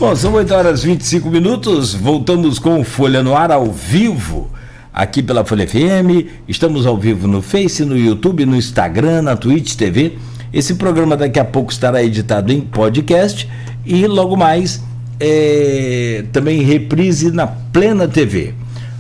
Bom, são 8h25, voltamos com Folha no Ar ao vivo, aqui pela Folha FM, estamos ao vivo no Face, no YouTube, no Instagram, na Twitch TV. Esse programa daqui a pouco estará editado em podcast e logo mais também reprise na Plena TV.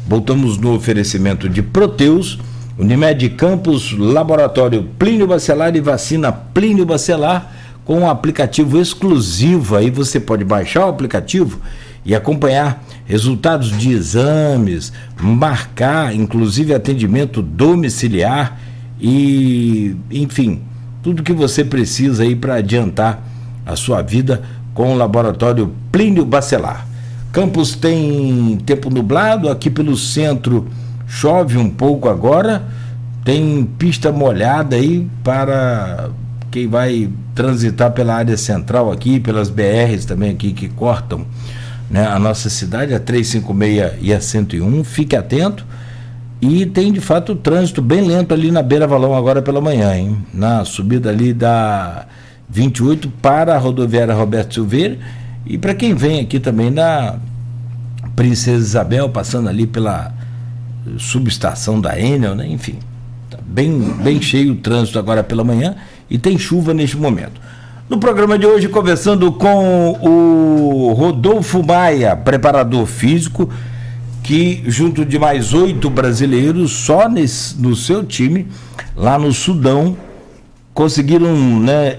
Voltamos no oferecimento de Proteus, Unimed Campos, Laboratório Plínio Bacelar e Vacina Plínio Bacelar, com um aplicativo exclusivo. Aí você pode baixar o aplicativo e acompanhar resultados de exames, marcar, inclusive atendimento domiciliar e, enfim, tudo que você precisa aí para adiantar a sua vida com o Laboratório Plínio Bacelar. Campos tem tempo nublado, aqui pelo centro chove um pouco agora, tem pista molhada aí para quem vai transitar pela área central aqui, pelas BRs também aqui que cortam, né, a nossa cidade, a 356 e a 101, fique atento. E tem de fato o trânsito bem lento ali na Beira Valão agora pela manhã, hein? Na subida ali da 28 para a rodoviária Roberto Silveira, e para quem vem aqui também na Princesa Isabel, passando ali pela subestação da Enel, né? Enfim, tá bem cheio o trânsito agora pela manhã e tem chuva neste momento. No programa de hoje, conversando com o Rodolfo Maia, preparador físico, que junto de mais 8 brasileiros, só no seu time, lá no Sudão, conseguiram, né,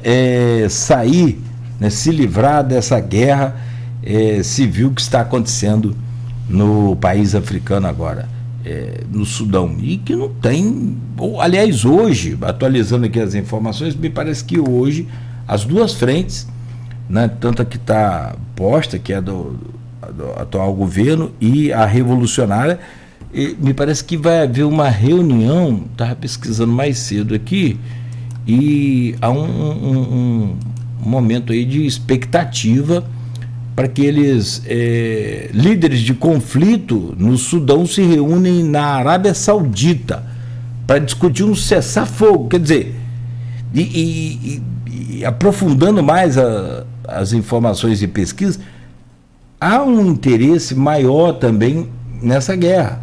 sair, né, se livrar dessa guerra civil que está acontecendo no país africano agora, no Sudão, e que não tem, aliás, hoje, atualizando aqui as informações, me parece que hoje as duas frentes, né, tanto a que está posta, que é do atual governo, e a revolucionária, me parece que vai haver uma reunião, estava pesquisando mais cedo aqui, e há um momento aí de expectativa para que eles, líderes de conflito no Sudão, se reúnem na Arábia Saudita para discutir um cessar-fogo. Quer dizer, e aprofundando mais as informações e pesquisas, há um interesse maior também nessa guerra.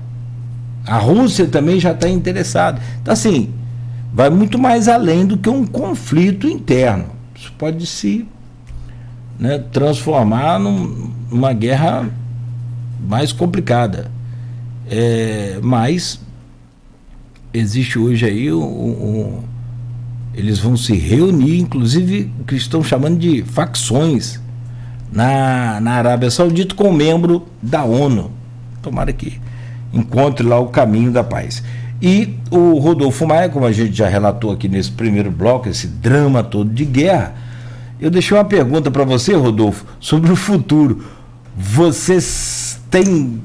A Rússia também já está interessada. Então, assim, vai muito mais além do que um conflito interno. Isso pode se, né, transformar numa guerra mais complicada. Mas existe hoje aí eles vão se reunir, inclusive o que estão chamando de facções na Arábia Saudita, com um membro da ONU. Tomara que encontre lá o caminho da paz. E o Rodolfo Maia, como a gente já relatou aqui nesse primeiro bloco, esse drama todo de guerra, eu deixei uma pergunta para você, Rodolfo, sobre o futuro. Vocês têm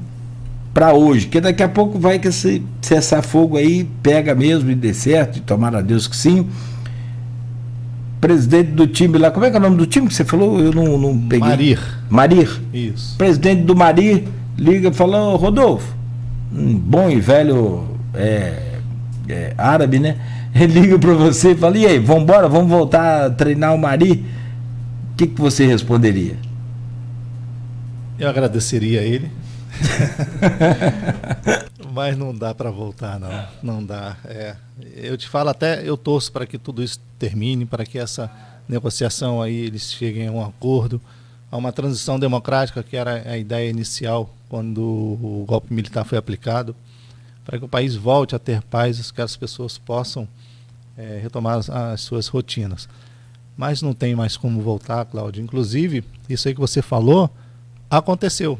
para hoje, que daqui a pouco vai que esse cessar-fogo aí pega mesmo e dê certo, e tomara a Deus que sim. Presidente do time lá, como é que é o nome do time que você falou? Eu não peguei. Marir. Isso. Presidente do Marir liga e fala: Rodolfo, um bom e velho árabe, né? Ele liga para você e fala: e aí, vamos voltar a treinar o Marir? O que você responderia? Eu agradeceria a ele. Mas não dá para voltar, não dá. Eu te falo, até eu torço para que tudo isso termine, para que essa negociação aí eles cheguem a um acordo, a uma transição democrática, que era a ideia inicial quando o golpe militar foi aplicado, para que o país volte a ter paz, que as pessoas possam retomar as suas rotinas. Mas não tem mais como voltar, Cláudio. Inclusive, isso aí que você falou aconteceu.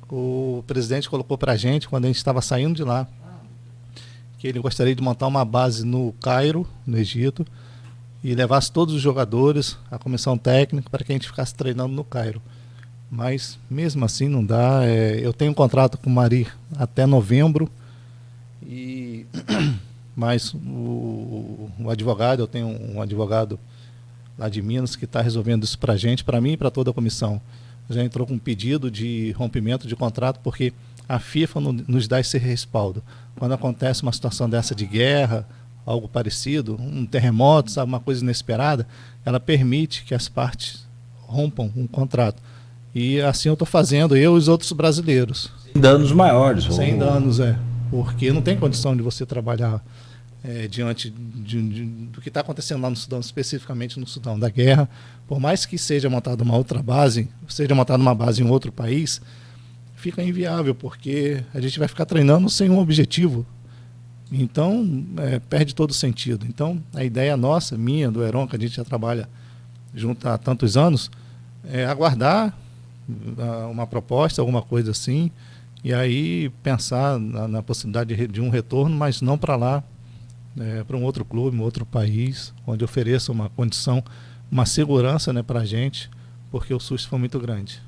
O presidente colocou para a gente, quando a gente estava saindo de lá, que ele gostaria de montar uma base no Cairo, no Egito, e levasse todos os jogadores, a comissão técnica, para que a gente ficasse treinando no Cairo. Mas, mesmo assim, não dá. Eu tenho um contrato com o Marir até novembro, mas o advogado, eu tenho um advogado lá de Minas que está resolvendo isso para a gente, para mim e para toda a comissão. Já entrou com um pedido de rompimento de contrato, porque a FIFA nos dá esse respaldo. Quando acontece uma situação dessa de guerra, algo parecido, um terremoto, sabe, uma coisa inesperada, ela permite que as partes rompam um contrato. E assim eu estou fazendo, eu e os outros brasileiros. Sem danos maiores. Sem danos, porque não tem condição de você trabalhar diante do que está acontecendo lá no Sudão, especificamente no Sudão da guerra. Por mais que seja montada uma outra base, seja montada uma base em outro país, fica inviável, porque a gente vai ficar treinando sem um objetivo. Então, perde todo o sentido. Então, a ideia nossa, minha, do Heron, que a gente já trabalha junto há tantos anos, é aguardar uma proposta, alguma coisa assim, e aí pensar na possibilidade de um retorno, mas não para lá, para um outro clube, um outro país, onde ofereça uma condição, uma segurança, né, para a gente, porque o susto foi muito grande.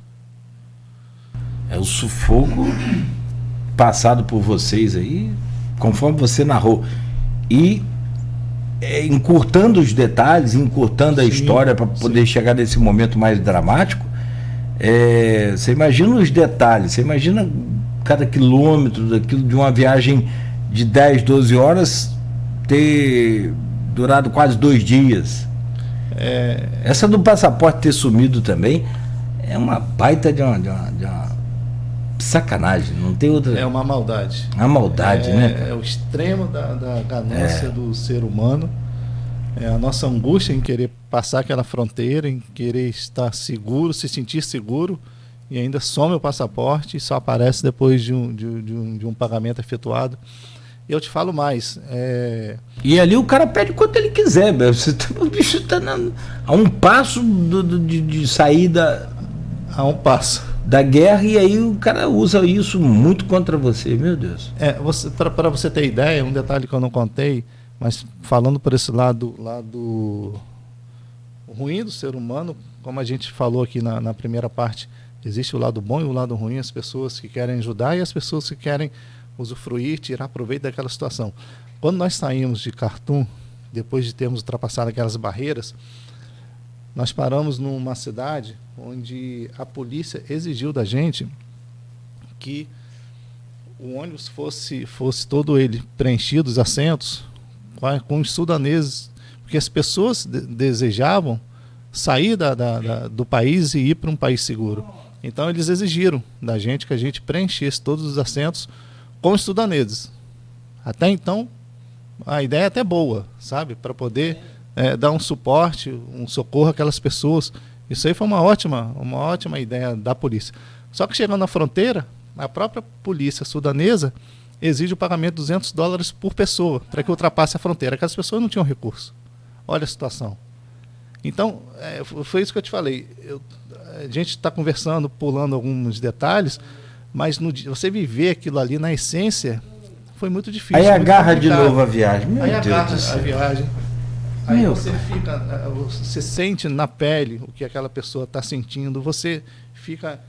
O sufoco passado por vocês aí, conforme você narrou, e encurtando os detalhes, encurtando a história para poder chegar nesse momento mais dramático, você imagina os detalhes, você imagina cada quilômetro daquilo, de uma viagem de 10, 12 horas ter durado quase 2 dias. Essa do passaporte ter sumido também é uma baita de uma sacanagem, não tem outra. É uma maldade. Uma maldade, né? É o extremo da ganância do ser humano. É a nossa angústia em querer passar aquela fronteira, em querer estar seguro, se sentir seguro, e ainda some o passaporte e só aparece depois de um pagamento efetuado. Eu te falo mais. E ali o cara pede quanto ele quiser, o bicho está a um passo de saída. A um passo da guerra, e aí o cara usa isso muito contra você, meu Deus. Para você ter ideia, um detalhe que eu não contei, mas falando por esse lado ruim do ser humano, como a gente falou aqui na primeira parte, existe o lado bom e o lado ruim, as pessoas que querem ajudar e as pessoas que querem usufruir, tirar proveito daquela situação. Quando nós saímos de Khartoum, depois de termos ultrapassado aquelas barreiras, nós paramos numa cidade onde a polícia exigiu da gente que o ônibus fosse todo ele preenchido, os assentos, com os sudaneses, porque as pessoas desejavam sair do país e ir para um país seguro. Então eles exigiram da gente que a gente preenchesse todos os assentos com os sudaneses. Até então, a ideia é até boa, sabe? Para poder dar um suporte, um socorro àquelas pessoas. Isso aí foi uma ótima ideia da polícia. Só que chegando na fronteira, a própria polícia sudanesa exige o pagamento de $200 por pessoa para que ultrapasse a fronteira. Aquelas pessoas não tinham recurso. Olha a situação. Então, foi isso que eu te falei. A gente está conversando, pulando alguns detalhes, mas você viver aquilo ali na essência foi muito difícil. Aí agarra de novo a viagem. Meu Deus agarra do céu. A viagem. Aí você sente na pele o que aquela pessoa está sentindo, você fica,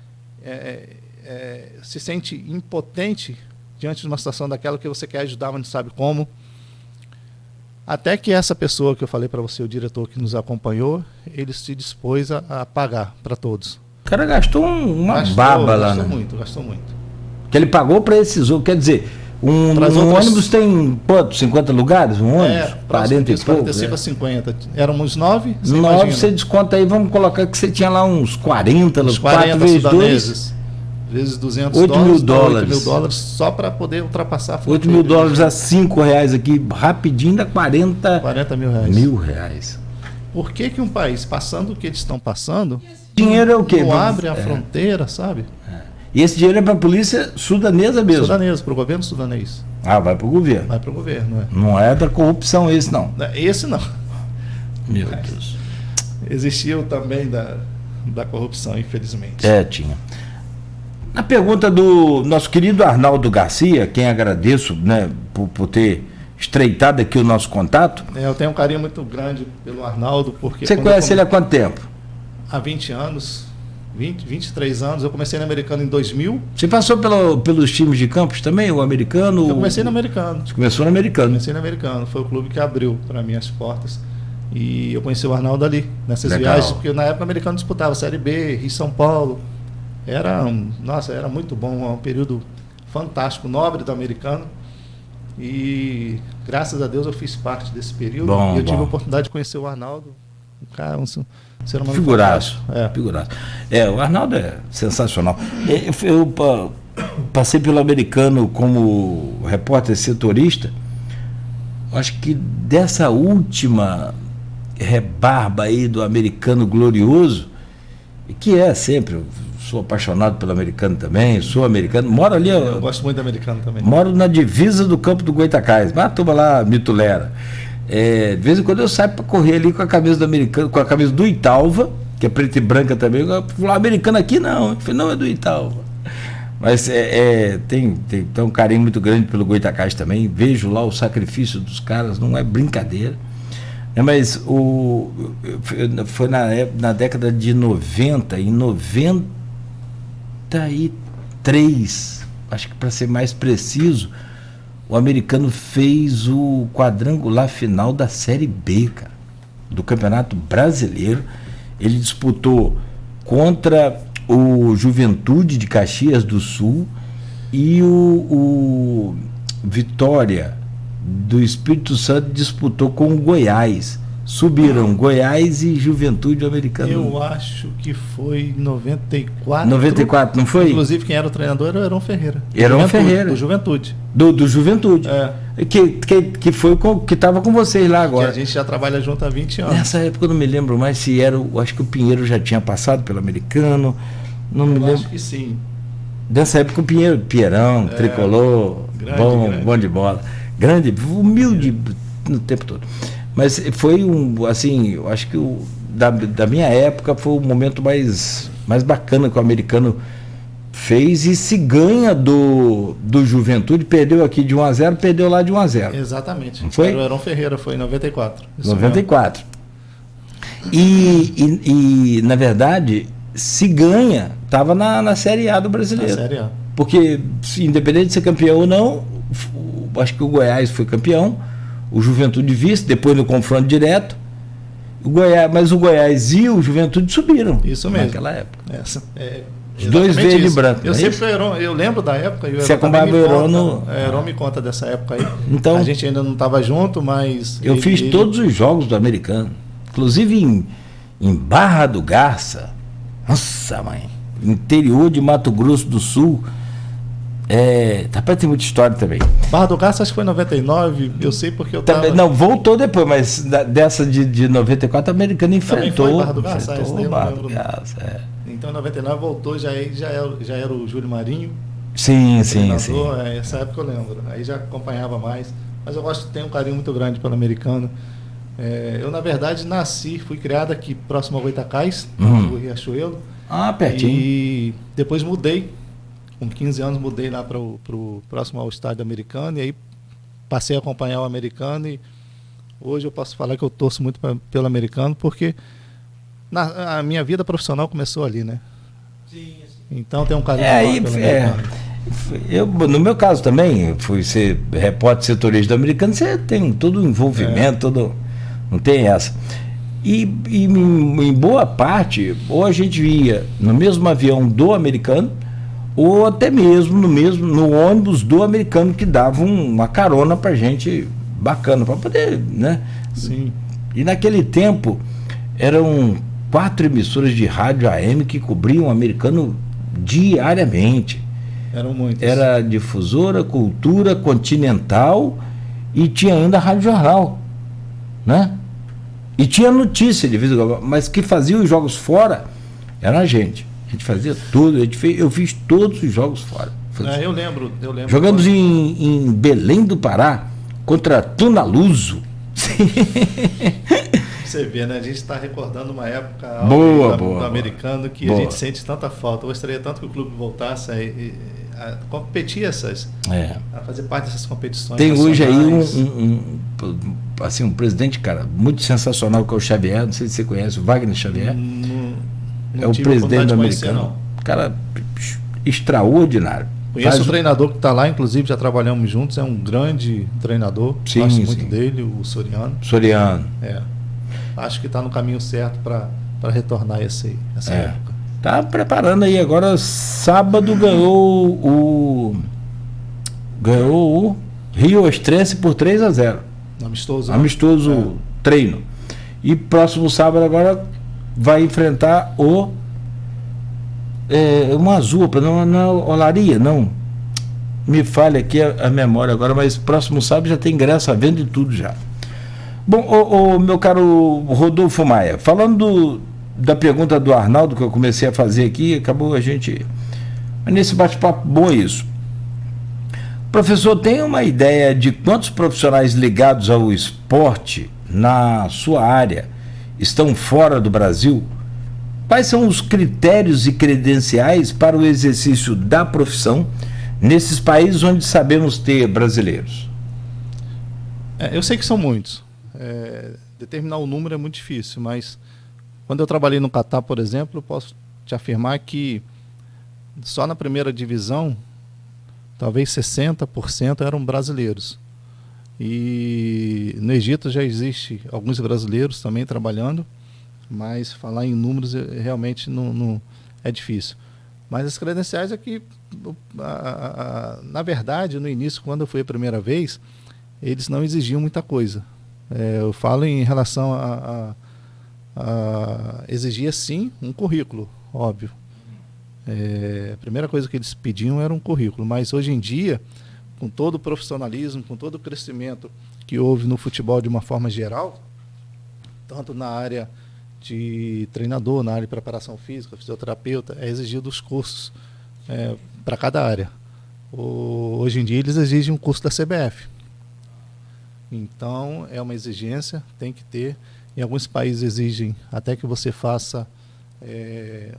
se sente impotente diante de uma situação daquela que você quer ajudar, mas não sabe como. Até que essa pessoa que eu falei para você, o diretor que nos acompanhou, ele se dispôs a pagar para todos. O cara gastou uma baba lá, né? Gastou muito. Que ele pagou para esses outros, quer dizer, um ônibus tem quanto? 50 lugares? Um ônibus? 40 e pouco? 45 a 50. Éramos 9. 9, você desconta aí, vamos colocar que você tinha lá uns 40, uns 40 vezes 2. Vezes $200. $8 mil. $8 mil só para poder ultrapassar a fronteira. $8 mil a R$5 aqui, rapidinho dá 40 mil reais. Por que um país, passando o que eles estão passando, dinheiro é o quê? Não abre a fronteira, sabe? E esse dinheiro é para a polícia sudanesa mesmo? Sudanesa, para o governo sudanês. Vai para o governo. Vai para o governo, Não é da corrupção esse, não. Esse não. Meu Deus. Existiu também da corrupção, infelizmente. Tinha. Na pergunta do nosso querido Arnaldo Garcia, quem agradeço, né, por ter estreitado aqui o nosso contato. Eu tenho um carinho muito grande pelo Arnaldo, porque... Você conhece ele há quanto tempo? Há 20 anos. 23 anos, eu comecei no Americano em 2000. Você passou pelos times de campos também, o Americano? Eu comecei no Americano. Você começou no Americano? Comecei no Americano, foi o clube que abriu para mim as portas. E eu conheci o Arnaldo ali, nessas viagens, porque na época o Americano disputava Série B, Rio São Paulo. Era muito bom, um período fantástico, nobre do Americano. E graças a Deus eu fiz parte desse período. E eu tive a oportunidade de conhecer o Arnaldo, um cara, um ser humano Figuraço. fantástico. Figuraço. O Arnaldo é sensacional. Eu passei pelo Americano como repórter setorista. Acho que dessa última rebarba aí do Americano glorioso, que é sempre, eu sou apaixonado pelo Americano também, sou americano, moro ali. Eu gosto muito do Americano também. Moro na divisa do campo do Goitacás, mas a turma lá me tolera. De vez em quando eu saio para correr ali com a camisa do Americano, com a camisa do Italva, que é preta e branca também. Eu falo, Americano aqui não, eu falei, não, é do Italva. Mas tem um carinho muito grande pelo Goitacás também. Vejo lá o sacrifício dos caras, não é brincadeira. Mas foi na década de 90, em 93, acho que para ser mais preciso, o Americano fez o quadrangular final da Série B, cara, do Campeonato Brasileiro. Ele disputou contra o Juventude de Caxias do Sul e o Vitória do Espírito Santo disputou com o Goiás. Subiram Goiás e Juventude Americano. Eu acho que foi em 94. 94, não foi? Inclusive, quem era o treinador era o Heron Ferreira. Heron Ferreira. Do Juventude. Do Juventude. Que foi que estava com vocês lá agora. Que a gente já trabalha junto há 20 anos. Nessa época eu não me lembro mais se era. Acho que o Pinheiro já tinha passado pelo Americano. Não me lembro. Acho que sim. Dessa época o Pierrão, tricolor, grande. Bom de bola. Grande, humilde no tempo todo. Mas foi assim, eu acho que da minha época foi o momento mais bacana que o Americano fez e se ganha do Juventude, perdeu aqui de 1-0, perdeu lá de 1-0. Exatamente. Não foi? O Heron Ferreira foi em 94. 94. E na verdade, se ganha, estava na Série A do Brasileiro. Na Série A. Porque, independente de ser campeão ou não, acho que o Goiás foi campeão, o Juventude vice, depois no confronto direto, mas o Goiás e o Juventude subiram. Isso mesmo. Naquela época. Os dois verde e branco. Eu sempre fui Heron, eu lembro da época. Você acompanhava o Heron no... Heron me conta dessa época aí. Então, a gente ainda não estava junto, mas... Eu fiz todos os jogos do Americano. Inclusive em Barra do Garça. Nossa, mãe. Interior de Mato Grosso do Sul. Rapaz, tem muita história também. Barra do Garça acho que foi em 99, eu sei porque eu tava... Não, voltou depois, mas dessa de 94 o Americano enfrentou. Também foi Barra do Garça? Barra do Garça, Então em 99 voltou, já era o Júlio Marinho. Sim. Essa época eu lembro. Aí já acompanhava mais. Mas eu tenho um carinho muito grande pelo Americano. Eu, na verdade, fui criado aqui próximo ao Goitacás, no Riachuelo. Pertinho. E depois mudei. Com 15 anos mudei lá para o próximo ao estádio Americano e aí passei a acompanhar o Americano e hoje eu posso falar que eu torço muito pelo Americano porque a minha vida profissional começou ali, né? Sim. Então tem um carinho pelo Americano. No meu caso também, fui ser repórter setorista do Americano, você tem todo o envolvimento, não tem essa. E em boa parte, ou a gente ia no mesmo avião do Americano, ou até mesmo no ônibus do Americano, que dava uma carona pra gente bacana, para poder, né? Sim. E naquele tempo eram 4 emissoras de rádio AM que cobriam o Americano diariamente. Eram muitas. Era Difusora, Cultura, Continental e tinha ainda a Rádio Jornal, né? E tinha notícia de vez em quando, mas que fazia os jogos fora era a gente. A gente fazia tudo, eu fiz todos os jogos fora. Eu lembro. Jogamos em Belém do Pará contra Tunaluso. Você vê, né? A gente está recordando uma época do Americano que a gente sente tanta falta. Eu gostaria tanto que o clube voltasse a competir a fazer parte dessas competições. Tem hoje aí um presidente, cara, muito sensacional, que é o Xavier, não sei se você conhece, o Wagner Xavier. É o presidente do Americano. Cara extraordinário. Conheço o treinador que está lá, inclusive já trabalhamos juntos, é um grande treinador. Gosto muito dele, o Soriano. Acho que está no caminho certo para retornar essa época. Está preparando aí, agora sábado ganhou o Rio Estrense por 3-0. Amistoso treino. E próximo sábado agora vai enfrentar uma Azul, não é Olaria, não. Me falha aqui a memória agora, mas próximo sábado já tem ingresso à venda e tudo já. Bom, meu caro Rodolfo Maia, falando da pergunta do Arnaldo que eu comecei a fazer aqui, acabou a gente... Mas nesse bate-papo bom isso. Professor, tem uma ideia de quantos profissionais ligados ao esporte na sua área estão fora do Brasil? Quais são os critérios e credenciais para o exercício da profissão nesses países onde sabemos ter brasileiros? Eu sei que são muitos. Determinar o número é muito difícil, mas quando eu trabalhei no Catar, por exemplo, eu posso te afirmar que só na primeira divisão, talvez 60% eram brasileiros. E no Egito já existe alguns brasileiros também trabalhando, mas falar em números realmente não é difícil. Mas as credenciais é que, na verdade, no início, quando eu fui a primeira vez, eles não exigiam muita coisa. Eu falo em relação a exigia sim um currículo, óbvio. A primeira coisa que eles pediam era um currículo, mas hoje em dia, com todo o profissionalismo, com todo o crescimento que houve no futebol de uma forma geral, tanto na área de treinador, na área de preparação física, fisioterapeuta, é exigido os cursos para cada área. Hoje em dia eles exigem um curso da CBF. Então é uma exigência, tem que ter. Em alguns países exigem até que você faça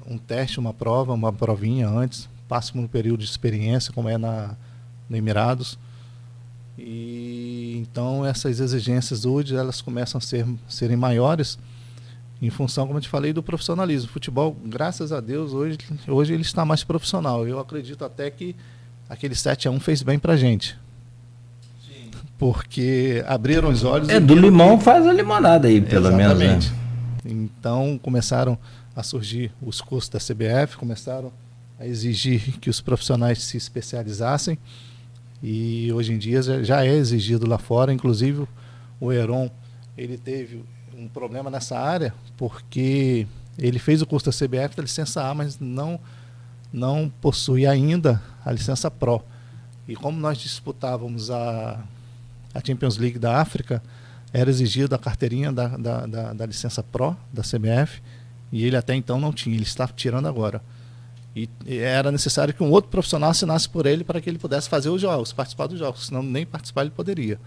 um teste, uma prova, uma provinha antes, passe por um período de experiência, como é no Emirados. E então essas exigências hoje elas começam a serem maiores em função, como eu te falei, do profissionalismo. O futebol, graças a Deus, hoje ele está mais profissional. Eu acredito até que aquele 7-1 fez bem pra gente. Sim. Porque abriram os olhos... do limão faz a limonada aí, pelo menos. Exatamente. Então começaram a surgir os cursos da CBF, começaram a exigir que os profissionais se especializassem. E hoje em dia já é exigido lá fora. Inclusive o Heron, ele teve um problema nessa área, porque ele fez o curso da CBF da licença A, mas não possui ainda a licença Pro. E como nós disputávamos a Champions League da África, era exigido a carteirinha da licença Pro da CBF, e ele até então não tinha, ele está tirando agora. E era necessário que um outro profissional assinasse por ele para que ele pudesse fazer os jogos, participar dos jogos, senão nem participar ele poderia.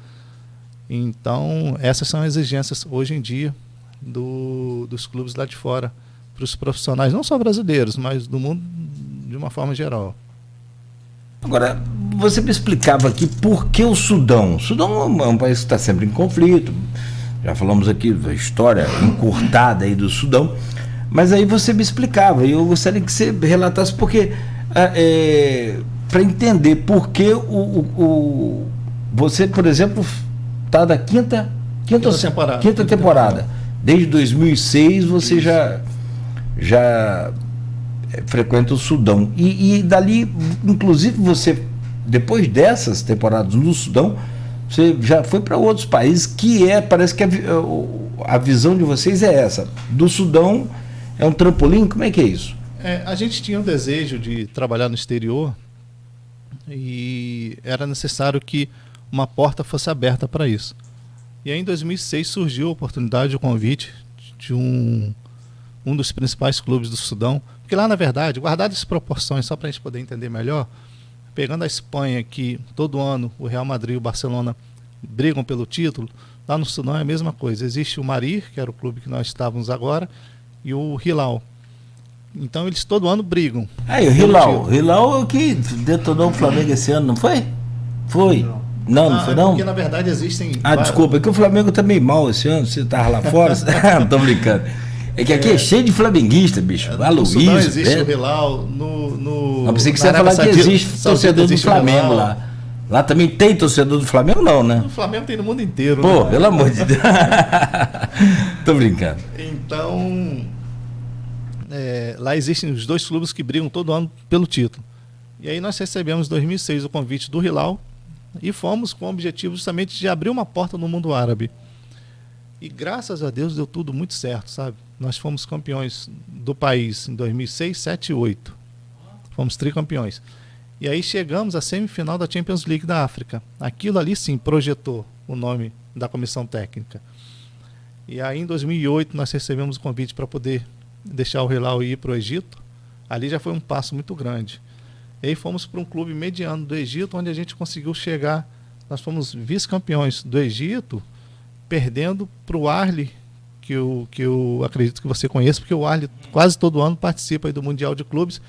Então, essas são as exigências hoje em dia dos clubes lá de fora, para os profissionais, não só brasileiros, mas do mundo de uma forma geral. Agora, você me explicava aqui por que o Sudão? O Sudão é um país que está sempre em conflito, já falamos aqui da história encurtada aí do Sudão, mas aí você me explicava, e eu gostaria que você relatasse, porque para entender por que você, por exemplo, está da quinta temporada. Desde 2006 você já frequenta o Sudão. E dali, inclusive, você, depois dessas temporadas no Sudão, você já foi para outros países, parece que a visão de vocês é essa. Do Sudão é um trampolim? Como é que é isso? A gente tinha um desejo de trabalhar no exterior e era necessário que uma porta fosse aberta para isso. E aí em 2006 surgiu a oportunidade, o convite de um dos principais clubes do Sudão, porque lá na verdade, guardadas as proporções, só para a gente poder entender melhor, pegando a Espanha, que todo ano o Real Madrid e o Barcelona brigam pelo título, lá no Sudão é a mesma coisa. Existe o Marir, que era o clube que nós estávamos agora, e o Hilal. Então eles todo ano brigam. Aí o Hilal é o que detonou o Flamengo esse ano, não foi? Foi. Não foi não? Porque na verdade existem... Desculpa, é que o Flamengo tá meio mal esse ano, você tava lá fora, não tô brincando. É que aqui é cheio de flamenguista, bicho. No Sudão existe o Hilal, Eu pensei que você ia falar que existe torcedor do Flamengo lá. Lá também tem torcedor do Flamengo, não, né? O Flamengo tem no mundo inteiro. Pô, né? Pelo amor de Deus. Tô brincando. Então, lá existem os dois clubes que brigam todo ano pelo título. E aí nós recebemos em 2006 o convite do Hilal e fomos com o objetivo justamente de abrir uma porta no mundo árabe. E graças a Deus deu tudo muito certo, sabe? Nós fomos campeões do país em 2006, 7 e 8. Fomos tricampeões. E aí chegamos à semifinal da Champions League da África. Aquilo ali sim projetou o nome da comissão técnica. E aí em 2008 nós recebemos o convite para poder deixar o Hilal ir para o Egito. Ali já foi um passo muito grande. E aí fomos para um clube mediano do Egito, onde a gente conseguiu chegar. Nós fomos vice-campeões do Egito, perdendo para o Arli, que eu acredito que você conheça, porque o Arli quase todo ano participa aí do Mundial de Clubes,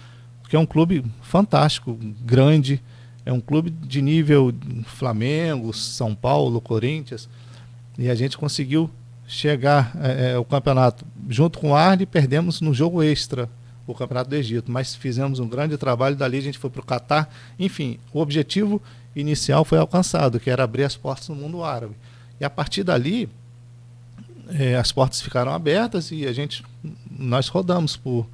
que é um clube fantástico, grande, é um clube de nível Flamengo, São Paulo, Corinthians, e a gente conseguiu chegar ao campeonato junto com o Arli, perdemos no jogo extra o campeonato do Egito, mas fizemos um grande trabalho. Dali a gente foi para o Catar. Enfim, o objetivo inicial foi alcançado, que era abrir as portas no mundo árabe, e a partir dali as portas ficaram abertas e nós rodamos por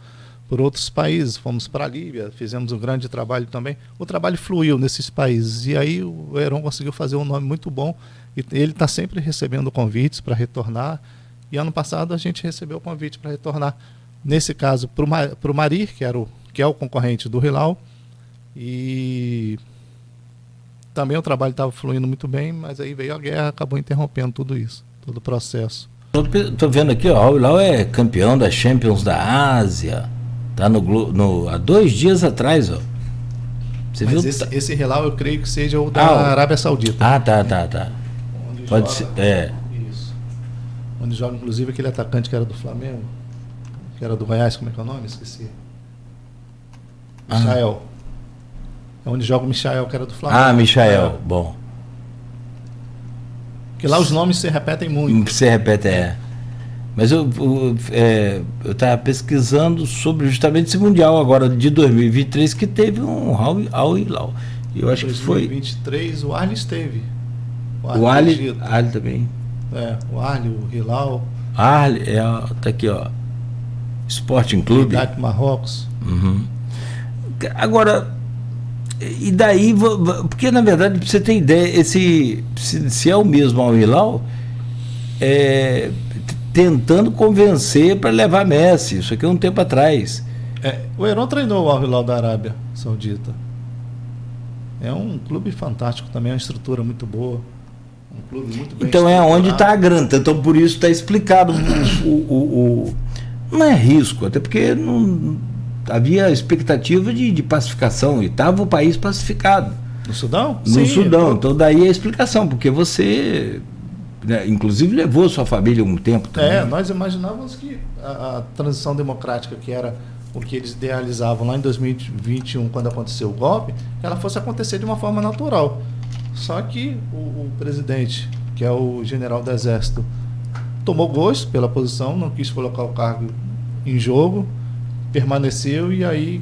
outros países, fomos para a Líbia, fizemos um grande trabalho também. O trabalho fluiu nesses países e aí o Heron conseguiu fazer um nome muito bom e ele está sempre recebendo convites para retornar, e ano passado a gente recebeu o convite para retornar, nesse caso para o Marir, que é o concorrente do Hilal, e também o trabalho estava fluindo muito bem, mas aí veio a guerra, acabou interrompendo tudo isso, todo o processo. Estou vendo aqui, ó, o Hilal é campeão da Champions da Ásia. Tá há 2 dias atrás, ó. Você mas viu? Esse Hilal eu creio que seja o da Arábia Saudita. Tá. Pode ser. Isso. Onde joga, inclusive, aquele atacante que era do Flamengo, que era do Goiás, como é que é o nome? Esqueci. Michael. É onde joga o Michael, que era do Flamengo. Michael, bom. Porque lá os nomes se repetem muito. Se repete, Mas eu estava pesquisando sobre justamente esse Mundial agora de 2023, que teve um Al Hilal. Eu acho que foi. 2023 o Arli esteve. O Arli também. O Arli, o Hilal. Arli, tá aqui, ó. Sporting Clube. Marrocos. Uhum. Agora, e daí, porque na verdade, para você ter ideia, se é o mesmo Al Hilal, tentando convencer para levar Messi, isso aqui é um tempo atrás. O Heron treinou o Al Hilal da Arábia Saudita. É um clube fantástico também, uma estrutura muito boa. Um clube muito bem então é onde está a grana, então por isso está explicado não é risco, até porque não havia expectativa de pacificação e estava o país pacificado. No Sudão? No Sudão, então daí a explicação, porque você, né, inclusive levou sua família um tempo também. Nós imaginávamos que a transição democrática, que era o que eles idealizavam lá em 2021, quando aconteceu o golpe, ela fosse acontecer de uma forma natural. Só que o presidente, que é o general do Exército, tomou gosto pela posição, não quis colocar o cargo em jogo, permaneceu, e aí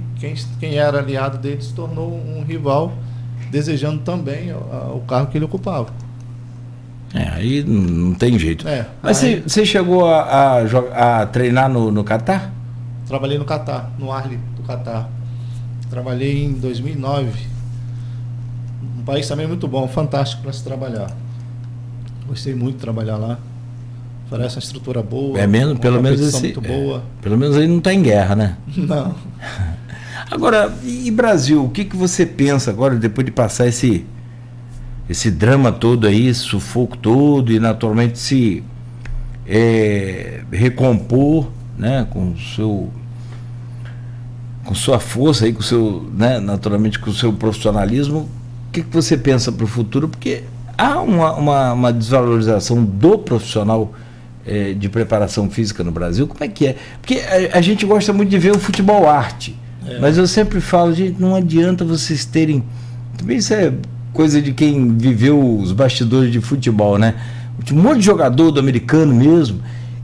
quem era aliado dele se tornou um rival, desejando também o cargo que ele ocupava. Aí não tem jeito. Mas aí, você chegou a treinar no Catar? Trabalhei no Catar, no Arli do Catar. Trabalhei em 2009. Um país também muito bom, fantástico para se trabalhar. Gostei muito de trabalhar lá. Parece uma estrutura boa. Pelo menos muito boa. Pelo menos aí não está em guerra, né? Não. Agora, e Brasil? O que você pensa agora, depois de passar esse drama todo aí, esse sufoco todo, e naturalmente se recompor, né, com sua força aí, com seu, né, naturalmente com o seu profissionalismo? O que você pensa para o futuro? Porque há uma desvalorização do profissional de preparação física no Brasil. Como é que é? Porque a gente gosta muito de ver o futebol arte, mas eu sempre falo, gente, não adianta vocês terem, também isso é coisa de quem viveu os bastidores de futebol, né? Um monte de jogador do americano mesmo,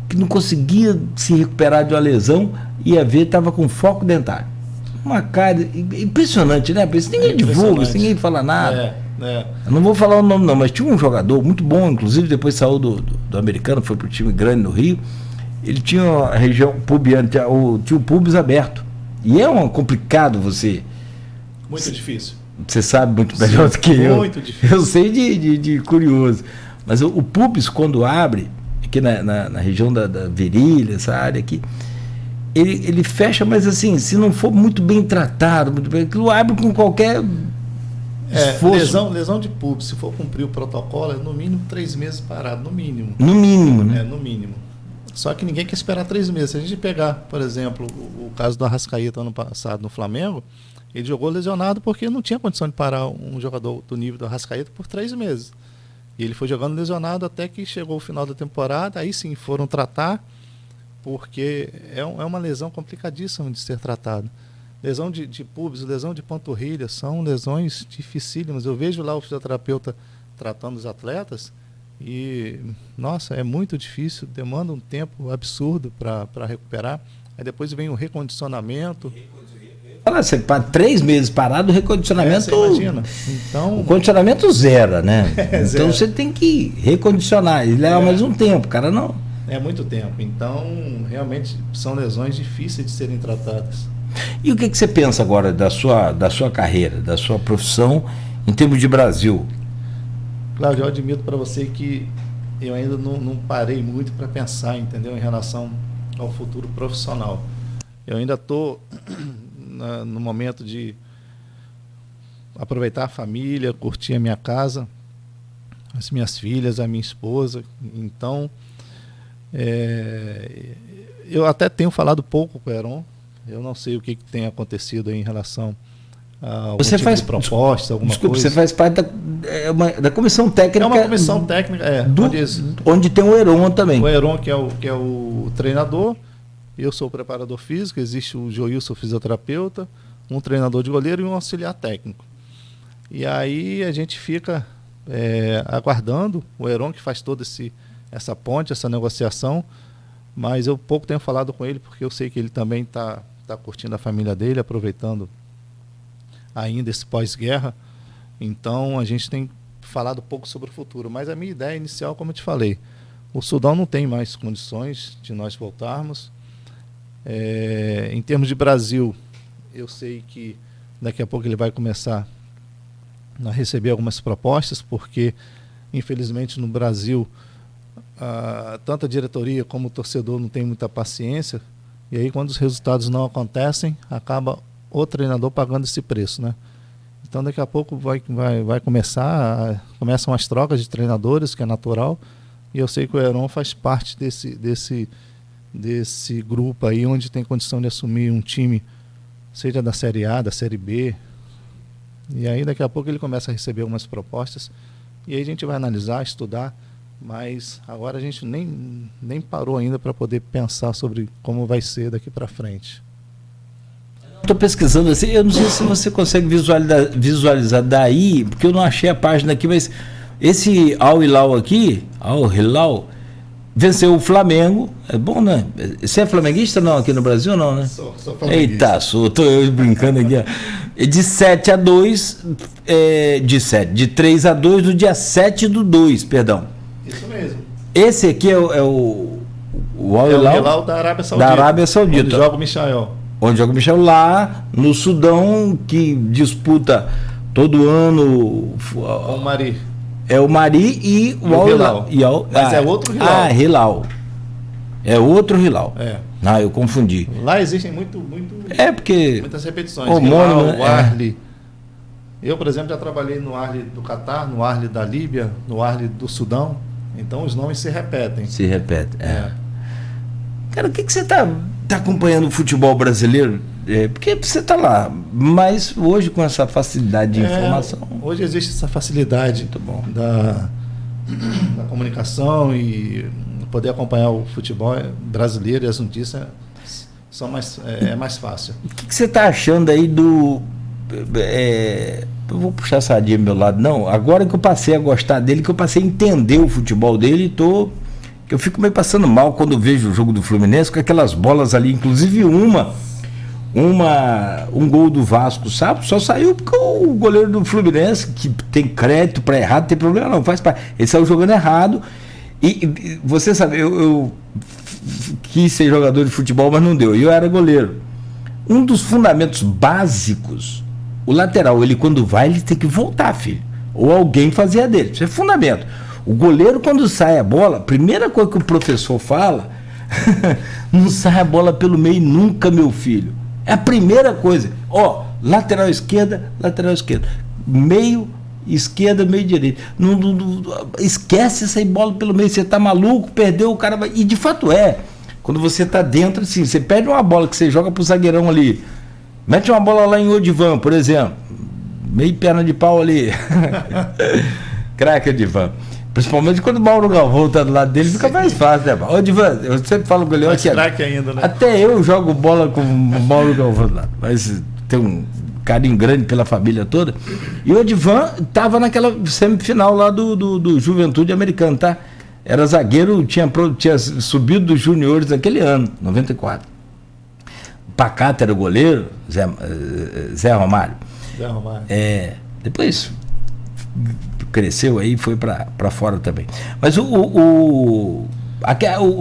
que não conseguia se recuperar de uma lesão, ia ver, estava com foco dentário. Uma cara impressionante, né? Isso ninguém divulga, isso ninguém fala nada. Eu não vou falar o nome não, mas tinha um jogador muito bom, inclusive depois saiu do americano, foi para o time grande no Rio. Ele tinha a região pubiana, tinha o pubis aberto. E é complicado você... Muito difícil. Você sabe muito melhor do que eu. Muito difícil. Eu sei de curioso. Mas o pubis, quando abre, aqui na região da virilha, essa área aqui. Ele fecha, mas assim, se não for muito bem tratado, aquilo abre com qualquer esforço. Lesão de pubis, se for cumprir o protocolo, é no mínimo 3 meses parado, no mínimo. No mínimo, né? No mínimo. Só que ninguém quer esperar 3 meses. Se a gente pegar, por exemplo, o caso do Arrascaeta ano passado no Flamengo, ele jogou lesionado porque não tinha condição de parar um jogador do nível do Arrascaeta por 3 meses. E ele foi jogando lesionado até que chegou o final da temporada, aí sim foram tratar, porque é uma lesão complicadíssima de ser tratada. Lesão de pubis, lesão de panturrilha, são lesões dificílimas. Eu vejo lá o fisioterapeuta tratando os atletas e, nossa, é muito difícil, demanda um tempo absurdo para recuperar. Aí depois vem o recondicionamento. Fala assim, para 3 meses parado, o recondicionamento. Você imagina. Então, o condicionamento zera, né? Então zero. você tem que recondicionar. Ele leva mais um tempo, cara, não. É muito tempo. Então, realmente são lesões difíceis de serem tratadas. E o que você pensa agora da sua carreira, da sua profissão em termos de Brasil? Cláudio, eu admito para você que eu ainda não parei muito para pensar, entendeu? Em relação ao futuro profissional. Eu ainda estou no momento de aproveitar a família, curtir a minha casa, as minhas filhas, a minha esposa. Então, eu até tenho falado pouco com o Heron. Eu não sei o que tem acontecido aí em relação a algum você tipo faz de proposta, alguma desculpa, coisa. você faz parte da comissão técnica. É uma comissão técnica, onde tem o Heron também. O Heron, que é o treinador, eu sou o preparador físico, existe o Joilson, fisioterapeuta, um treinador de goleiro e um auxiliar técnico. E aí a gente fica aguardando o Heron, que faz toda essa ponte, essa negociação, mas eu pouco tenho falado com ele, porque eu sei que ele também está curtindo a família dele, aproveitando ainda esse pós-guerra. Então a gente tem falado pouco sobre o futuro, mas a minha ideia inicial, como eu te falei, o Sudão não tem mais condições de nós voltarmos. Em termos de Brasil, eu sei que daqui a pouco ele vai começar a receber algumas propostas, porque infelizmente no Brasil tanto a diretoria como o torcedor não tem muita paciência, e aí quando os resultados não acontecem, acaba o treinador pagando esse preço, né? Então daqui a pouco vai começam as trocas de treinadores, que é natural, e eu sei que o Heron faz parte desse grupo aí, onde tem condição de assumir um time, seja da Série A, da Série B, e aí daqui a pouco ele começa a receber algumas propostas, e aí a gente vai analisar, estudar, mas agora a gente nem parou ainda para poder pensar sobre como vai ser daqui para frente. Estou pesquisando assim, eu não sei se você consegue visualizar daí, porque eu não achei a página aqui, mas esse Al Hilal aqui, Al Hilal, venceu o Flamengo. É bom, né? Você é flamenguista não aqui no Brasil, não, né? Sou flamenguista. Eita, tô eu brincando aqui. De 7-2, de 3-2 no dia 7/2, perdão. Isso mesmo. Esse aqui é o Al Hilal da Arábia Saudita. Da Arábia Saudita. Onde joga o Michael. Onde joga o Michel lá no Sudão, que disputa todo ano o Mari. É o Mari e o Al Hilal. Mas é outro Hilal. Hilal. É outro Hilal. Eu confundi. Lá existem porque muitas repetições. Homônimo, Hilal, o Arli. Eu, por exemplo, já trabalhei no Arli do Catar, no Arli da Líbia, no Arli do Sudão. Então os nomes se repetem. Cara, o que você está acompanhando o futebol brasileiro? Porque você está lá, mas hoje com essa facilidade de informação. Hoje existe essa facilidade muito bom. Da comunicação e poder acompanhar o futebol brasileiro e as notícias é mais fácil. O que você está achando aí do... eu vou puxar a sardinha do meu lado, não. Agora que eu passei a gostar dele, que eu passei a entender o futebol dele, eu fico meio passando mal quando eu vejo o jogo do Fluminense com aquelas bolas ali, inclusive um gol do Vasco, sabe? Só saiu porque o goleiro do Fluminense, que tem crédito para errado, não tem problema não, faz parte. Ele saiu jogando errado e você sabe, eu quis ser jogador de futebol, mas não deu, e eu era goleiro. Um dos fundamentos básicos, o lateral, ele quando vai, ele tem que voltar, filho, ou alguém fazer a dele, isso é fundamento. O goleiro, quando sai a bola, a primeira coisa que o professor fala, não sai a bola pelo meio nunca, meu filho. É a primeira coisa. Lateral esquerda, meio esquerda, meio direito. Esquece essa bola pelo meio, você tá maluco, perdeu, o cara vai... E de fato quando você tá dentro, assim, você perde uma bola que você joga pro zagueirão ali, mete uma bola lá em Odivan, por exemplo, meio perna de pau ali. Craque Odivan. Principalmente quando o Mauro Galvão tá do lado dele, fica mais fácil, né? Odivan, eu sempre falo com ele, ainda, né? Até eu jogo bola com o Mauro Galvão do lado, mas tem um carinho grande pela família toda. E o Odivan estava naquela semifinal lá do Juventude Americano, tá? Era zagueiro, tinha subido dos juniores naquele ano, 94. O Pacato era o goleiro, Zé Romário. Depois cresceu aí e foi para fora também. Mas o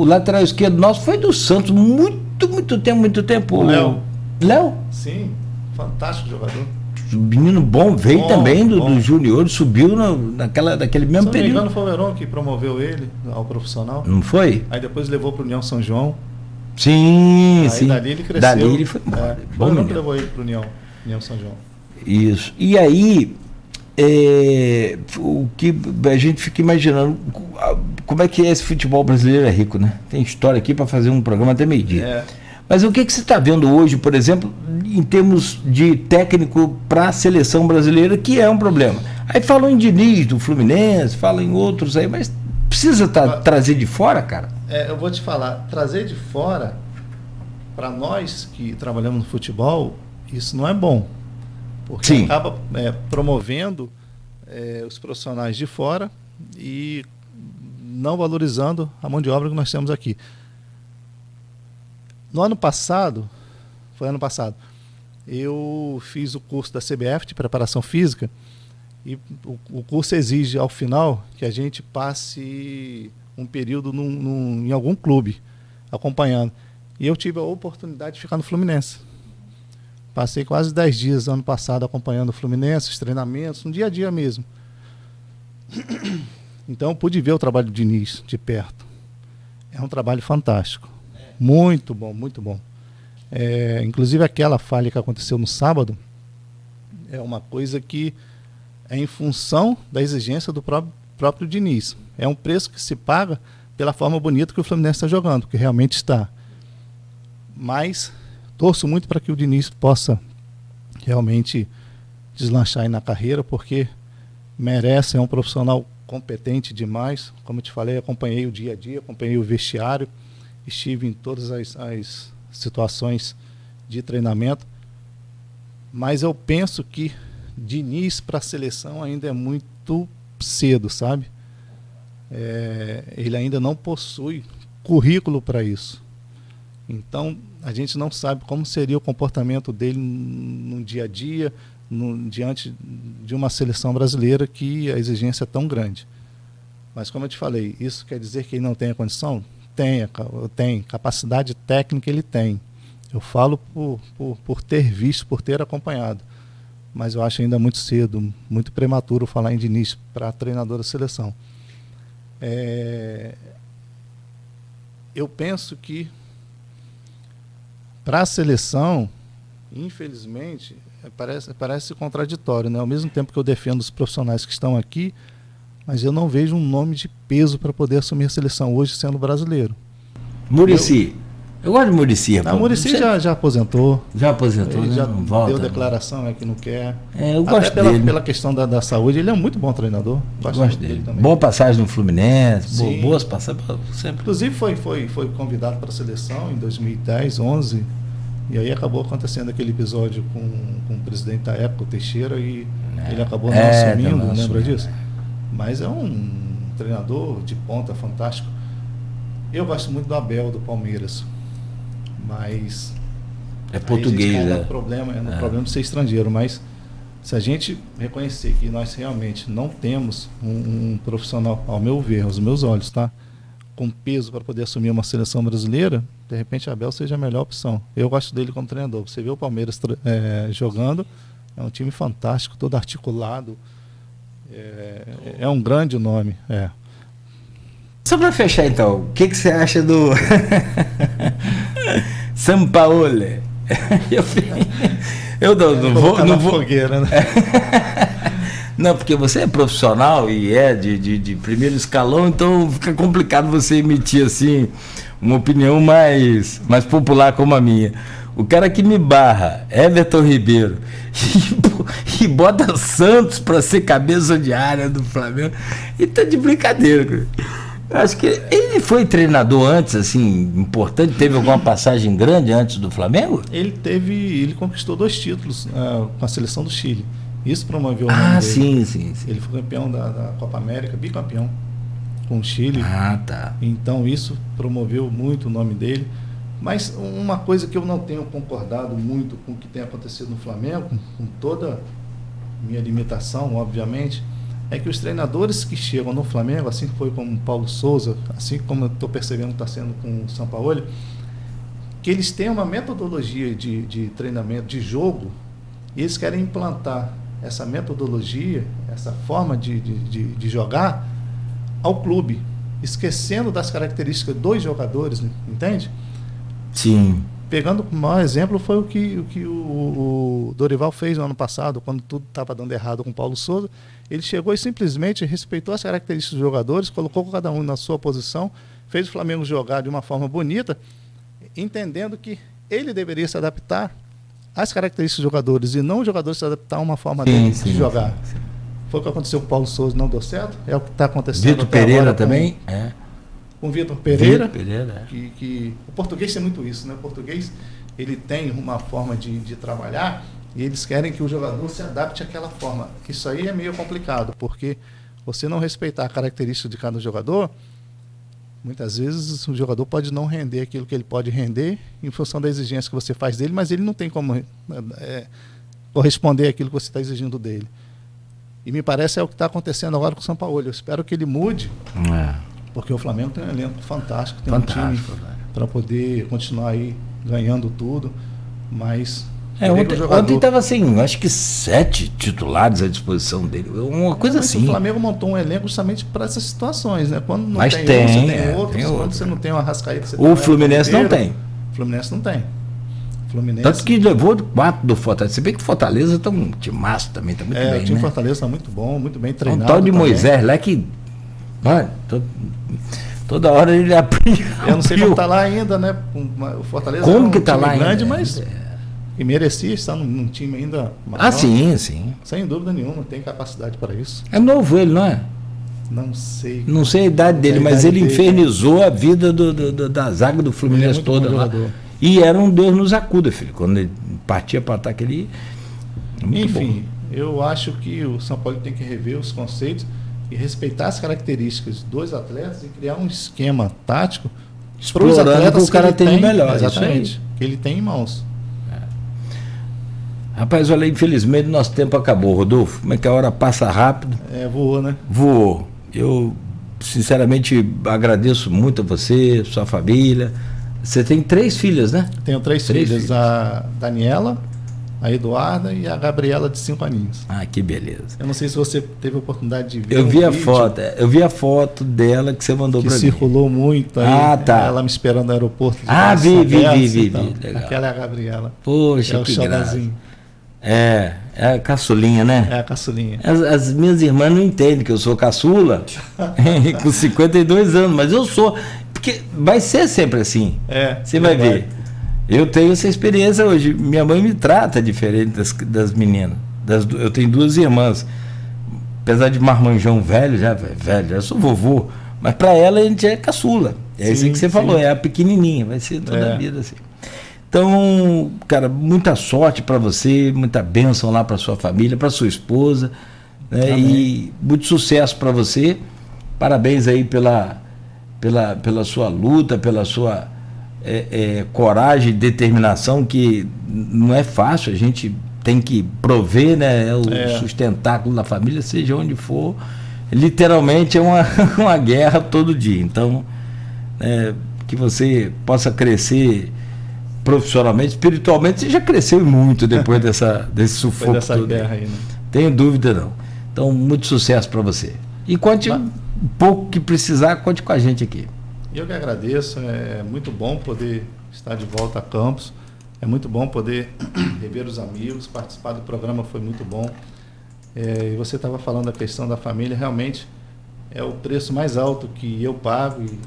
lateral esquerdo nosso foi do Santos muito tempo. O Léo? Sim, fantástico jogador. Menino bom, veio também do Júnior, subiu naquele mesmo período. Se não me engano, foi o Verón que promoveu ele ao profissional. Não foi? Aí depois levou para o União São João. Sim. Dali ele cresceu. Dali ele foi bom. Foi o que levou ele para o União São João. Isso. E aí, o que a gente fica imaginando, como é que esse futebol brasileiro é rico, né? Tem história aqui para fazer um programa até meio-dia. Mas o que você está vendo hoje, por exemplo, em termos de técnico para a seleção brasileira, que é um problema? Aí falam em Diniz, do Fluminense, falam em outros aí, mas precisa trazer de fora, cara? Eu vou te falar, trazer de fora, para nós que trabalhamos no futebol, isso não é bom. Porque acaba promovendo os profissionais de fora e não valorizando a mão de obra que nós temos aqui. No ano passado, eu fiz o curso da CBF de preparação física e o curso exige, ao final, que a gente passe um período em algum clube, acompanhando. E eu tive a oportunidade de ficar no Fluminense. Passei quase 10 dias ano passado acompanhando o Fluminense, os treinamentos, no dia a dia mesmo. Então eu pude ver o trabalho do Diniz de perto. É um trabalho fantástico. Muito bom, muito bom. Inclusive aquela falha que aconteceu no sábado é uma coisa que é em função da exigência do próprio Diniz. É um preço que se paga pela forma bonita que o Fluminense está jogando, que realmente está. Mas torço muito para que o Diniz possa realmente deslanchar aí na carreira, porque merece, é um profissional competente demais. Como eu te falei, acompanhei o dia a dia, acompanhei o vestiário, estive em todas as situações de treinamento, mas eu penso que Diniz para a seleção ainda é muito cedo, sabe? Ele ainda não possui currículo para isso. Então, a gente não sabe como seria o comportamento dele no dia a dia, diante de uma seleção brasileira que a exigência é tão grande. Mas, como eu te falei, isso quer dizer que ele não tem a condição? Tem capacidade técnica, ele tem. Eu falo por ter visto, por ter acompanhado. Mas eu acho ainda muito cedo, muito prematuro falar em Diniz para treinador da seleção. Eu penso que para a seleção, infelizmente, parece contraditório, né? Ao mesmo tempo que eu defendo os profissionais que estão aqui, mas eu não vejo um nome de peso para poder assumir a seleção hoje sendo brasileiro. Muricy. Eu gosto de Muricy. A Muricy já aposentou. Já aposentou, ele né? Já não volta, deu declaração que não quer. Eu gosto Até dele. pela questão da saúde, ele é um muito bom treinador. Gosto dele também. Boa passagem no Fluminense, boas passagens sempre. Inclusive foi convidado para a seleção em 2010, 11, e aí acabou acontecendo aquele episódio com o presidente da época, o Teixeira, e ele acabou não assumindo, lembra disso? Mas é um treinador de ponta fantástico. Eu gosto muito do Abel, do Palmeiras, mas é português, no problema de ser estrangeiro. Mas se a gente reconhecer que nós realmente não temos um profissional, ao meu ver, aos meus olhos, tá, com peso para poder assumir uma seleção brasileira, de repente Abel seja a melhor opção. Eu gosto dele como treinador. Você vê o Palmeiras jogando, é um time fantástico, todo articulado. É um grande nome. Só para fechar então, o que você acha do Sampaoli? Eu não vou. Fogueira, né? Não, porque você é profissional e é de primeiro escalão, então fica complicado você emitir assim uma opinião mais popular como a minha. O cara que me barra, Everton Ribeiro, e bota Santos para ser cabeça de área do Flamengo, e tá de brincadeira, cara. Eu acho que ele foi treinador antes, assim, importante, teve alguma passagem grande antes do Flamengo? Ele conquistou 2 títulos com a seleção do Chile. Isso promoveu o nome dele. Sim. Ele foi campeão da Copa América, bicampeão com o Chile. Tá. Então isso promoveu muito o nome dele. Mas uma coisa que eu não tenho concordado muito com o que tem acontecido no Flamengo, com toda minha limitação, obviamente, é que os treinadores que chegam no Flamengo, assim foi como o Paulo Souza, assim como eu estou percebendo que está sendo com o Sampaoli, que eles têm uma metodologia de treinamento, de jogo, e eles querem implantar essa metodologia, essa forma de jogar ao clube, esquecendo das características dos jogadores, entende? Sim. Pegando o maior exemplo foi o que o Dorival fez no ano passado, quando tudo estava dando errado com o Paulo Souza. Ele chegou e simplesmente respeitou as características dos jogadores, colocou cada um na sua posição, fez o Flamengo jogar de uma forma bonita, entendendo que ele deveria se adaptar às características dos jogadores e não os jogadores se adaptar a uma forma dele de jogar. Sim. Foi o que aconteceu com o Paulo Souza, não deu certo, é o que está acontecendo. Vitor Pereira também? Com o Vitor Pereira, Pereira. Que o português tem muito isso, né? O português ele tem uma forma de trabalhar e eles querem que o jogador se adapte àquela forma. Isso aí é meio complicado, porque você não respeitar a característica de cada jogador, muitas vezes o jogador pode não render aquilo que ele pode render em função da exigência que você faz dele, mas ele não tem como corresponder àquilo que você está exigindo dele. E me parece é o que está acontecendo agora com o Sampaoli. Eu espero que ele mude. Porque o Flamengo tem um elenco fantástico, tem um time para poder continuar aí ganhando tudo, mas... Ontem estava assim, acho que 7 titulares à disposição dele, uma coisa assim. O Flamengo montou um elenco justamente para essas situações, né? Quando não mas tem um, você tem outros, quando você não tem uma Arrascaeta... Você o Fluminense não tem. O Fluminense não tem. Tanto que levou 4 do Fortaleza. Se bem que o Fortaleza está um timaço também, está muito bem, o time né? Fortaleza está muito bom, muito bem treinado. O tal de também. Moisés lá que... Mano, toda hora ele abriu. Eu não sei como está lá ainda, né? O Fortaleza como que está lá grande, ainda? Mas e merecia estar num time ainda maior. Sim. Sem dúvida nenhuma, tem capacidade para isso. É novo ele, não é? Não sei. Não sei a idade dele, mas ele infernizou a vida da zaga do Fluminense toda lá. E era um Deus nos acuda, filho. Quando ele partia para ataque ali. Enfim, eu acho que o São Paulo tem que rever os conceitos e respeitar as características dos atletas e criar um esquema tático para os atletas que o cara tem melhor. Exatamente, que ele tem em mãos. Rapaz, olha, infelizmente nosso tempo acabou, Rodolfo. Como é que a hora passa rápido? Voou, né? Voou. Eu, sinceramente, agradeço muito a você, sua família. Você tem 3 filhas, né? Tenho 3 filhas. A Daniela, a Eduarda e a Gabriela de 5 aninhos. Que beleza. Eu não sei se você teve a oportunidade de ver. Eu vi a foto dela que você mandou para mim. Que circulou muito aí. Tá. Ela me esperando no aeroporto. Vi. Legal. Aquela é a Gabriela. Poxa, que graça. É a caçulinha, né? É a caçulinha. As minhas irmãs não entendem que eu sou caçula com 52 anos, mas eu sou. Porque vai ser sempre assim. Você vai ver. Eu tenho essa experiência hoje. Minha mãe me trata diferente das meninas. Eu tenho 2 irmãs. Apesar de marmanjão velho, já sou vovô. Mas para ela a gente é caçula. É isso que você falou, é a pequenininha. Vai ser toda a vida assim. Então, cara, muita sorte para você, muita bênção lá para sua família, para sua esposa, né? E muito sucesso para você. Parabéns aí pela sua luta, pela sua coragem e determinação, que não é fácil. A gente tem que prover, né, o sustentáculo da família, seja onde for. Literalmente é uma guerra todo dia. Então, que você possa crescer profissionalmente, espiritualmente. Você já cresceu muito depois desse sufoco dessa todo. Guerra aí, né? Tenho dúvida não. Então, muito sucesso para você. E pouco que precisar, conte com a gente aqui. Eu que agradeço, é muito bom poder estar de volta a Campos, é muito bom poder rever os amigos, participar do programa foi muito bom. E você estava falando da questão da família, realmente é o preço mais alto que eu pago e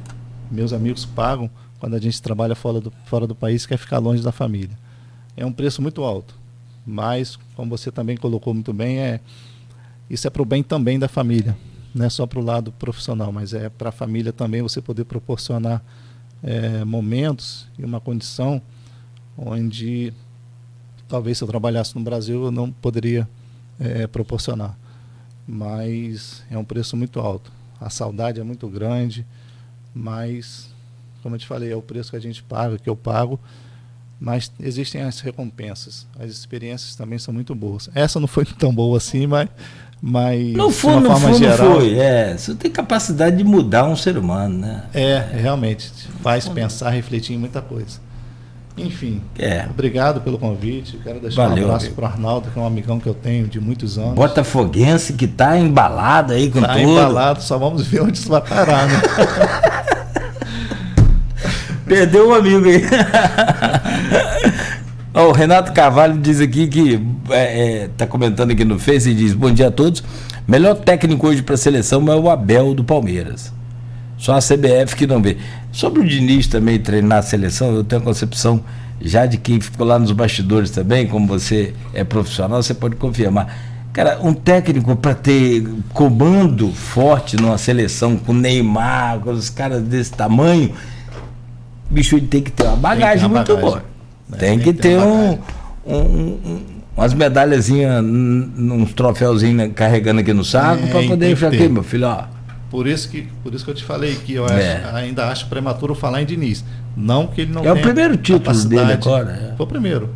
meus amigos pagam quando a gente trabalha fora do país, que é ficar longe da família. É um preço muito alto, mas, como você também colocou muito bem, isso é para o bem também da família, não é só para o lado profissional, mas é para a família também você poder proporcionar momentos e uma condição onde talvez se eu trabalhasse no Brasil eu não poderia proporcionar, mas é um preço muito alto, a saudade é muito grande, mas como eu te falei, é o preço que a gente paga, que eu pago, mas existem as recompensas, as experiências também são muito boas. Essa não foi tão boa assim, mas no fundo, de uma forma geral, não foi. Você tem capacidade de mudar um ser humano, né? Realmente faz pensar, refletir em muita coisa. Enfim, obrigado pelo convite. Quero deixar um abraço para o Arnaldo, que é um amigão que eu tenho de muitos anos. Botafoguense que está embalado aí com tudo. Está embalado, só vamos ver onde isso vai parar, né? Perdeu um amigo aí. O Renato Carvalho diz aqui que está comentando aqui no Face e diz: bom dia a todos. Melhor técnico hoje para a seleção é o Abel do Palmeiras. Só a CBF que não vê. Sobre o Diniz também treinar a seleção, eu tenho a concepção já de quem ficou lá nos bastidores também, como você é profissional, você pode confirmar. Cara, um técnico para ter comando forte numa seleção com Neymar, com os caras desse tamanho, bicho, ele tem que ter uma bagagem muito boa. Tem que ter umas medalhazinhas, uns troféuzinhos carregando aqui no saco para poder ficar aqui, meu filho, ó. Por isso que eu te falei que eu ainda acho prematuro falar em Diniz. Não que ele não tenha o primeiro título dele agora. Foi o primeiro.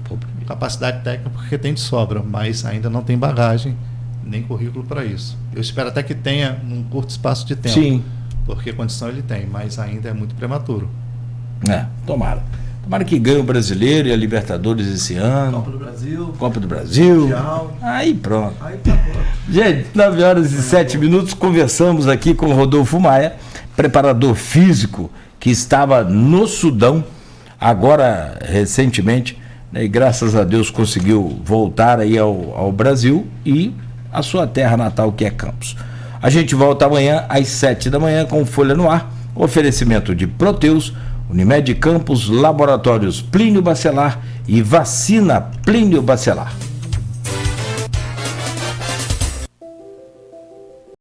Capacidade técnica porque tem de sobra, mas ainda não tem bagagem nem currículo para isso. Eu espero até que tenha num curto espaço de tempo. Sim. Porque condição ele tem, mas ainda é muito prematuro. Tomara. Tomara que ganhe o Brasileiro e a Libertadores esse ano. Copa do Brasil. Mundial. Aí pronto. Aí tá pronto. Gente, 9h07, conversamos aqui com o Rodolfo Maia, preparador físico que estava no Sudão, agora recentemente, né, e graças a Deus conseguiu voltar aí ao Brasil e a sua terra natal, que é Campos. A gente volta amanhã às 7h com Folha no Ar, oferecimento de Proteus, Unimed Campos, Laboratórios Plínio Bacelar e Vacina Plínio Bacelar.